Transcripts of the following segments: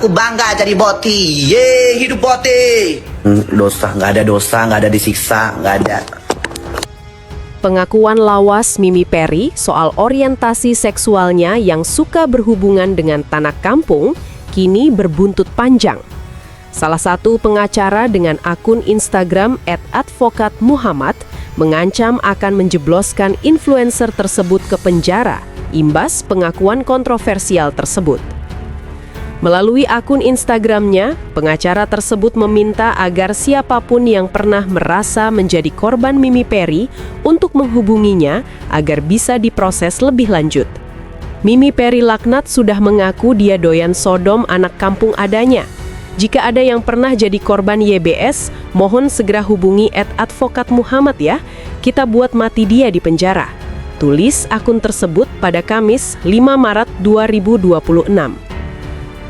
Aku bangga jadi boti. Hidup boti. Nggak ada disiksa, nggak ada. Pengakuan lawas Mimi Peri soal orientasi seksualnya yang suka berhubungan dengan tanah kampung kini berbuntut panjang. Salah satu pengacara dengan akun Instagram @advokatmuhammad mengancam akan menjebloskan influencer tersebut ke penjara imbas pengakuan kontroversial tersebut. Melalui akun Instagramnya, pengacara tersebut meminta agar siapapun yang pernah merasa menjadi korban Mimi Peri untuk menghubunginya agar bisa diproses lebih lanjut. Mimi Peri laknat sudah mengaku dia doyan sodom anak kampung adanya. Jika ada yang pernah jadi korban YBS, mohon segera hubungi @advokatmuhammad ya. Kita buat mati dia di penjara. Tulis akun tersebut pada Kamis 5 Maret 2026.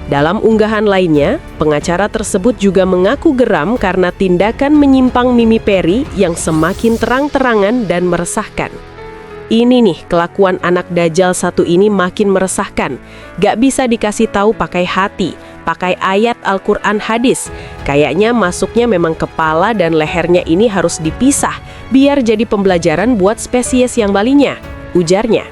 Dalam unggahan lainnya, pengacara tersebut juga mengaku geram karena tindakan menyimpang Mimi Peri yang semakin terang-terangan dan meresahkan. Ini nih, kelakuan anak dajal satu ini makin meresahkan. Gak bisa dikasih tahu pakai hati, pakai ayat Al-Quran hadis. Kayaknya masuknya memang kepala dan lehernya ini harus dipisah, biar jadi pembelajaran buat spesies yang lainnya, ujarnya.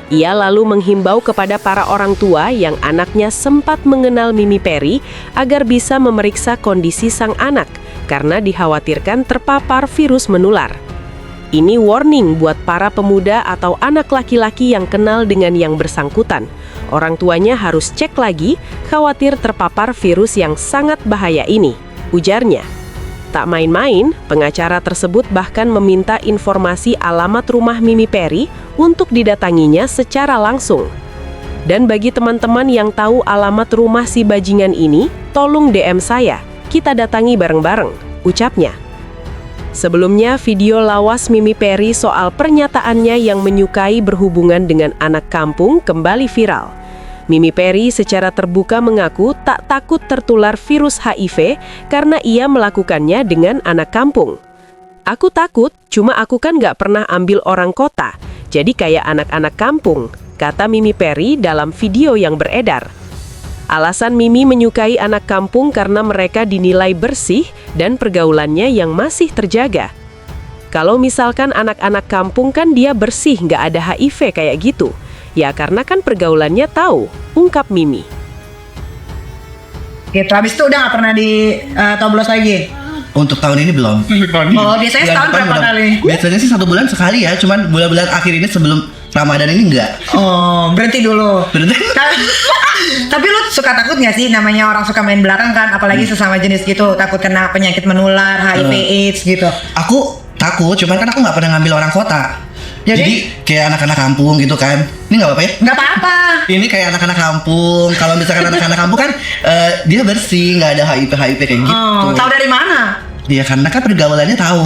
Ia lalu menghimbau kepada para orang tua yang anaknya sempat mengenal Mimi Peri agar bisa memeriksa kondisi sang anak karena dikhawatirkan terpapar virus menular. Ini warning buat para pemuda atau anak laki-laki yang kenal dengan yang bersangkutan. Orang tuanya harus cek lagi, khawatir terpapar virus yang sangat bahaya ini, ujarnya. Tak main-main, pengacara tersebut bahkan meminta informasi alamat rumah Mimi Peri untuk didatanginya secara langsung. Dan bagi teman-teman yang tahu alamat rumah si bajingan ini, tolong DM saya, kita datangi bareng-bareng, ucapnya. Sebelumnya, video lawas Mimi Peri soal pernyataannya yang menyukai berhubungan dengan anak kampung kembali viral. Mimi Peri secara terbuka mengaku tak takut tertular virus HIV karena ia melakukannya dengan anak kampung. Aku takut, cuma aku kan gak pernah ambil orang kota, jadi kayak anak-anak kampung, kata Mimi Peri dalam video yang beredar. Alasan Mimi menyukai anak kampung karena mereka dinilai bersih dan pergaulannya yang masih terjaga. Kalau misalkan anak-anak kampung kan dia bersih, gak ada HIV kayak gitu. Ya karena kan pergaulannya tahu, ungkap Mimi. Gitu, habis itu udah gak pernah ditoblos lagi? Untuk tahun ini belum. Oh, biasanya setahun berapa kali? Biasanya sih 1 bulan sekali ya, cuman bulan-bulan akhir ini sebelum Ramadan ini enggak. Oh, berhenti dulu. Berhenti. Tapi lu suka takut gak sih namanya orang suka main belakang kan, apalagi sesama jenis gitu, takut kena penyakit menular, HIV, AIDS gitu. Aku takut, cuman kan aku nggak pernah ngambil orang kota. Jadi kayak anak-anak kampung gitu kan. Ini nggak apa-apa ya? Nggak apa-apa. Ini kayak anak-anak kampung. Kalau misalkan anak-anak kampung kan dia bersih, nggak ada HIV kayak gitu. Tahu dari mana? Dia karena kan pergaulannya tahu.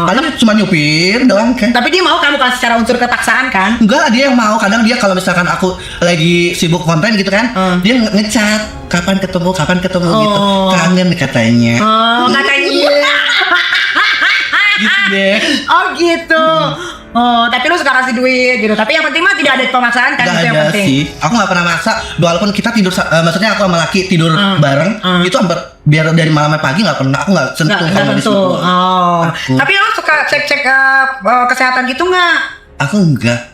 Paling cuma nyupir doang kan. Tapi dia mau kan, bukan secara unsur kepaksaan kan? Enggak, dia yang mau. Kadang dia kalau misalkan aku lagi sibuk konten gitu kan, dia ngechat kapan ketemu gitu. Kangen katanya. Katanya. Gitu deh. Oh gitu. Oh, tapi lu suka kasih duit gitu. Tapi yang penting mah tidak ada pemaksaan kan, itu yang Gak ada penting. sih. Aku gak pernah maksa. Walaupun kita tidur, maksudnya aku sama laki tidur bareng, itu hampir biar dari malam sampai pagi gak pernah. Aku gak sentuh kalau disuruh. Oh. Aku. Tapi lu suka cek-cek kesehatan gitu nggak? Aku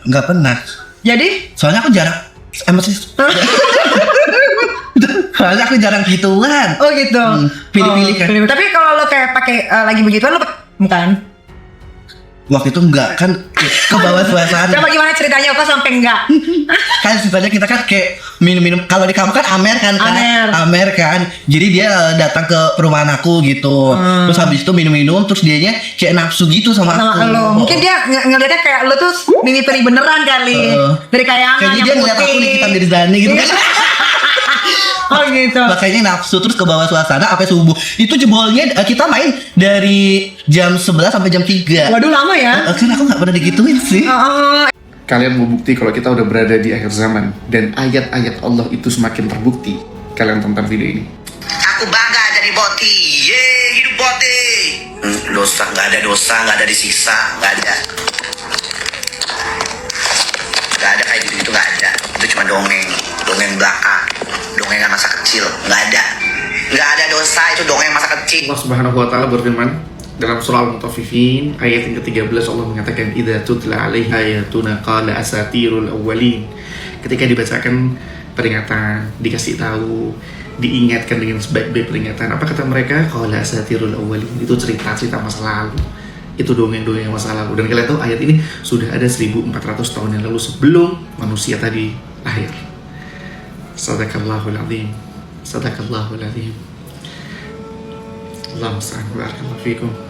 gak pernah. Jadi? Soalnya aku jarang. Soalnya aku jarang gituan. Oh gitu. Pilih-pilih kan. Tapi kalau lo kayak pakai lagi begituan lo bukan? Waktu itu enggak kan ke bawah suasana. Coba gimana ceritanya kok sampai enggak? Kan ceritanya kita kan kayak minum-minum. Kalau di kamu kan Amer kan? Amer kan. Jadi dia datang ke perumahan aku gitu. Terus habis itu minum-minum, terus dianya kayak nafsu gitu sama aku. Lo. Mungkin dia ngeliatnya kayak lo tuh Mimi Peri beneran kali. Dari kayangan kayaknya yang dia ngeliat aku di Kitab Mirzani gitu kan. Oh gitu. Makanya nafsu terus ke bawah suasana sampai subuh. Itu jebolnya kita main dari jam 11 sampai jam 3. Waduh lama ya. Kan aku gak pernah digituin sih. Kalian mau bukti kalau kita udah berada di akhir zaman dan ayat-ayat Allah itu semakin terbukti. Kalian tonton video ini. Aku bangga jadi boti. Hidup boti. Nggak ada disiksa, nggak ada. Nggak ada kayak gitu, nggak ada. Itu cuma dongeng belaka, dongengan masa kecil. kecil, nggak ada dosa, itu doa yang masa kecil. Allah Subhanahu wa taala berfirman dalam surah Al-Mutaffifin ayat yang ke-13, Allah mengatakan idza tutla 'alaihi ayatuna qala asatirul awwalin. Ketika dibacakan peringatan, dikasih tahu, diingatkan dengan sebaik-baik peringatan, apa kata mereka? Qala asatirul awwalin. Itu cerita-cerita masa lalu. Itu dongeng-dongeng masa lalu. Dan kalian tahu ayat ini sudah ada 1400 tahun yang lalu sebelum manusia tadi lahir. Sadaqallahul azim. Sadaqallahul azim. Allahumma salli wa barakallahu fikum.